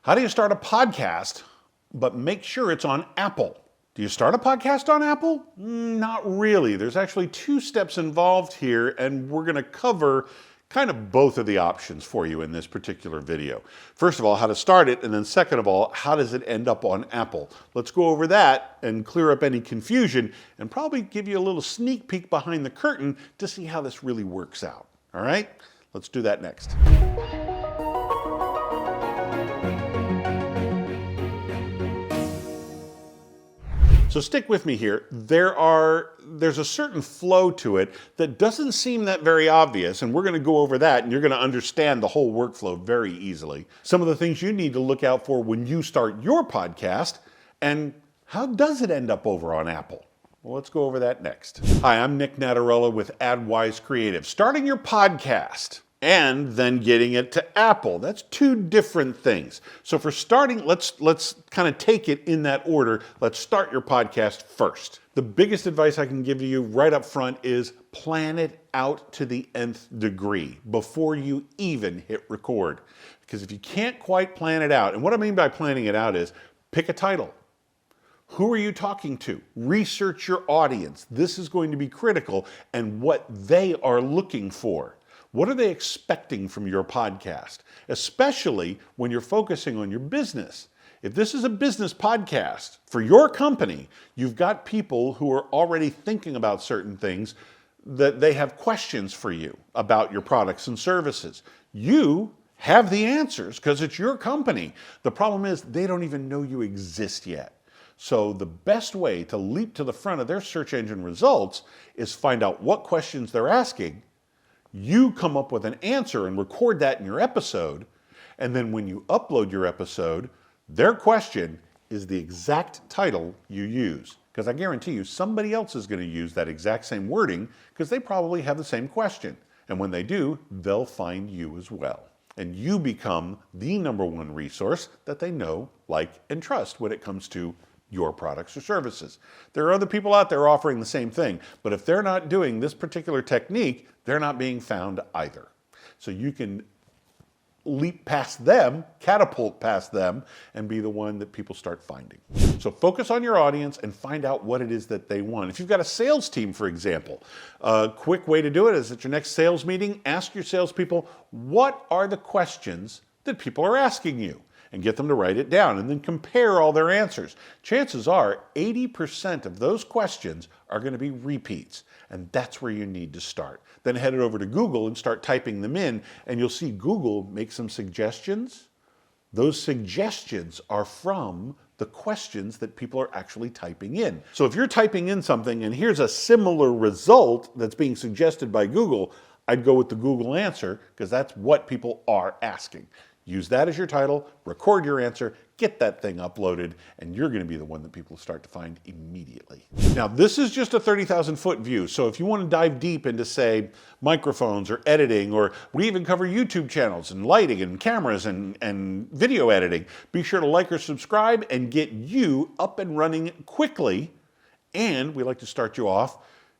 How do you start a podcast, but make sure it's on Apple? Do you start a podcast on Apple? Not really. There's actually 2 steps involved here, and we're going to cover kind of both of the options for you in this particular video. First of all, how to start it, and then second of all, how does it end up on Apple? Let's go over that and clear up any confusion and probably give you a little sneak peek behind the curtain to see how this really works out. All right? Let's do that next. So stick with me here. There's a certain flow to it that doesn't seem that very obvious, and we're going to go over that, and you're going to understand the whole workflow very easily. Some of the things you need to look out for when you start your podcast, and how does it end up over on Apple? Well, let's go over that next. Hi, I'm Nick Natarella with AdWise Creative. Starting your podcast and then getting it to Apple. That's 2 different things. So for starting, let's kind of take it in that order. Let's start your podcast first. The biggest advice I can give to you right up front is plan it out to the nth degree before you even hit record. Because if you can't quite plan it out, and what I mean by planning it out is pick a title. Who are you talking to? Research your audience. This is going to be critical, and what they are looking for. What are they expecting from your podcast? Especially when you're focusing on your business. If this is a business podcast for your company, you've got people who are already thinking about certain things that they have questions for you about your products and services. You have the answers because it's your company. The problem is they don't even know you exist yet. So the best way to leap to the front of their search engine results is find out what questions they're asking. You come up with an answer and record that in your episode, and then when you upload your episode, their question is the exact title you use. Because I guarantee you somebody else is going to use that exact same wording because they probably have the same question. And when they do, they'll find you as well. And you become the #1 resource that they know, like, and trust when it comes to your products or services. There are other people out there offering the same thing, but if they're not doing this particular technique, they're not being found either. So you can leap past them, catapult past them, and be the one that people start finding. So focus on your audience and find out what it is that they want. If you've got a sales team, for example, a quick way to do it is at your next sales meeting, ask your salespeople, what are the questions that people are asking you? And get them to write it down and then compare all their answers. Chances are 80% of those questions are going to be repeats, and that's where you need to start. Then head it over to Google and start typing them in, and you'll see Google make some suggestions. Those suggestions are from the questions that people are actually typing in. So if you're typing in something and here's a similar result that's being suggested by Google, I'd go with the Google answer because that's what people are asking. Use that as your title, record your answer, get that thing uploaded, and you're going to be the one that people start to find immediately. Now, this is just a 30,000-foot view, so if you want to dive deep into, say, microphones or editing, or we even cover YouTube channels and lighting and cameras and video editing, be sure to like or subscribe and get you up and running quickly, and we like to start you off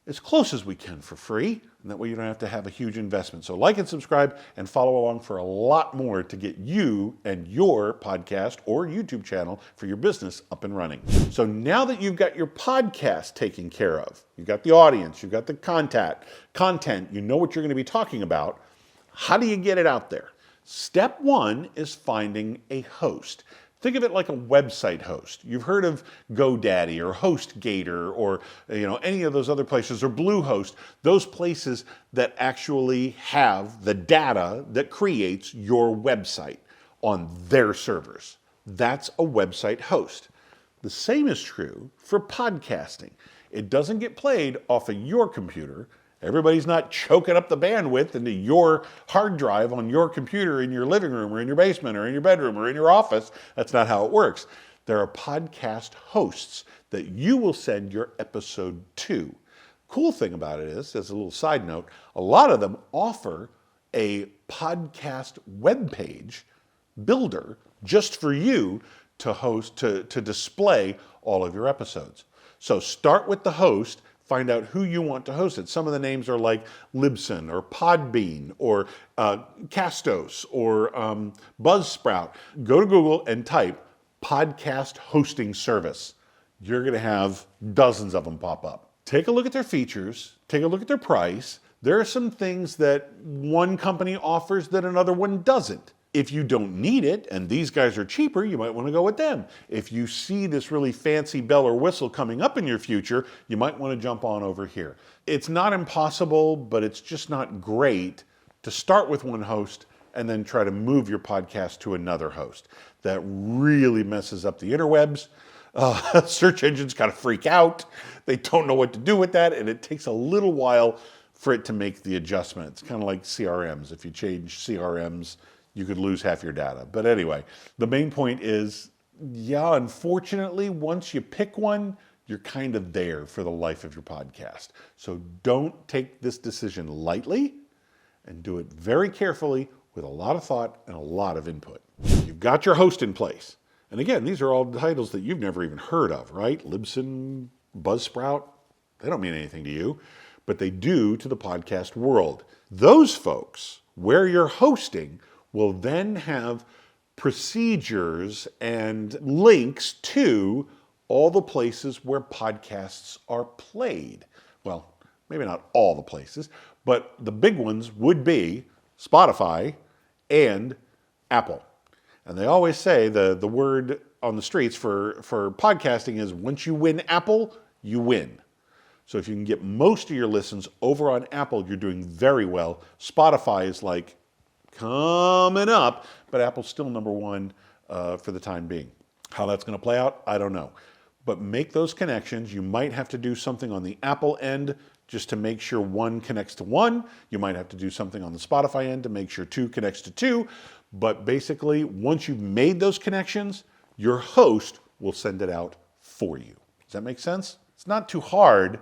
as close as we can for free, and that way you don't have to have a huge investment. So like and subscribe and follow along for a lot more to get you and your podcast or YouTube channel for your business up and running. So now that you've got your podcast taken care of, you've got the audience, you've got the content, you know what you're going to be talking about, how do you get it out there? Step 1 is finding a host. Think of it like a website host. You've heard of GoDaddy or HostGator or any of those other places, or Bluehost, those places that actually have the data that creates your website on their servers. That's a website host. The same is true for podcasting. It doesn't get played off of your computer. Everybody's not choking up the bandwidth into your hard drive on your computer in your living room or in your basement or in your bedroom or in your office. That's not how it works. There are podcast hosts that you will send your episode to. Cool thing about it is, as a little side note, a lot of them offer a podcast webpage builder just for you to host, to display all of your episodes. So start with the host. Find out who you want to host it. Some of the names are like Libsyn or Podbean or Castos or Buzzsprout. Go to Google and type podcast hosting service. You're going to have dozens of them pop up. Take a look at their features. Take a look at their price. There are some things that one company offers that another one doesn't. If you don't need it and these guys are cheaper, you might want to go with them. If you see this really fancy bell or whistle coming up in your future, you might want to jump on over here. It's not impossible, but it's just not great to start with one host and then try to move your podcast to another host. That really messes up the interwebs. Search engines kind of freak out. They don't know what to do with that, and it takes a little while for it to make the adjustment. It's kind of like CRMs. If you change CRMs, you could lose half your data. But anyway, the main point is, yeah, unfortunately, once you pick one, you're kind of there for the life of your podcast. So don't take this decision lightly and do it very carefully with a lot of thought and a lot of input. You've got your host in place. And again, these are all titles that you've never even heard of, right? Libsyn, Buzzsprout, they don't mean anything to you, but they do to the podcast world. Those folks, where you're hosting, will then have procedures and links to all the places where podcasts are played. Well, maybe not all the places, but the big ones would be Spotify and Apple. And they always say the word on the streets for podcasting is once you win Apple, you win. So if you can get most of your listens over on Apple, you're doing very well. Spotify is like coming up, but Apple's still number one for the time being. How that's going to play out, I don't know. But make those connections. You might have to do something on the Apple end just to make sure one connects to one. You might have to do something on the Spotify end to make sure two connects to two. But basically, once you've made those connections, your host will send it out for you. Does that make sense? It's not too hard.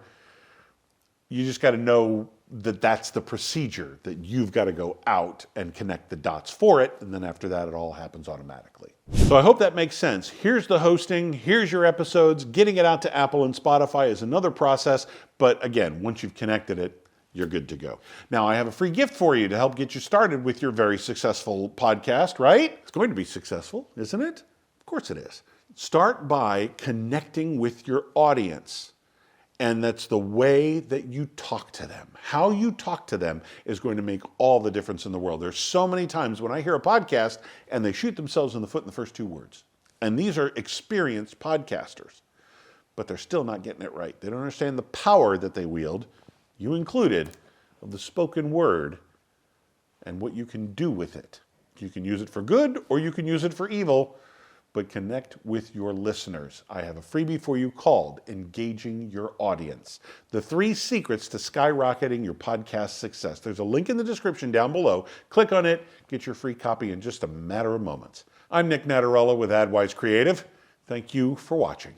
You just got to know that that's the procedure, that you've got to go out and connect the dots for it, and then after that, it all happens automatically. So I hope that makes sense. Here's the hosting, here's your episodes. Getting it out to Apple and Spotify is another process, but again, once you've connected it, you're good to go. Now, I have a free gift for you to help get you started with your very successful podcast, right? It's going to be successful, isn't it? Of course it is. Start by connecting with your audience. And that's the way that you talk to them. How you talk to them is going to make all the difference in the world. There's so many times when I hear a podcast and they shoot themselves in the foot in the first two words. And these are experienced podcasters, but they're still not getting it right. They don't understand the power that they wield, you included, of the spoken word and what you can do with it. You can use it for good or you can use it for evil, but connect with your listeners. I have a freebie for you called Engaging Your Audience. The 3 secrets to skyrocketing your podcast success. There's a link in the description down below. Click on it, get your free copy in just a matter of moments. I'm Nick Natarella with AdWise Creative. Thank you for watching.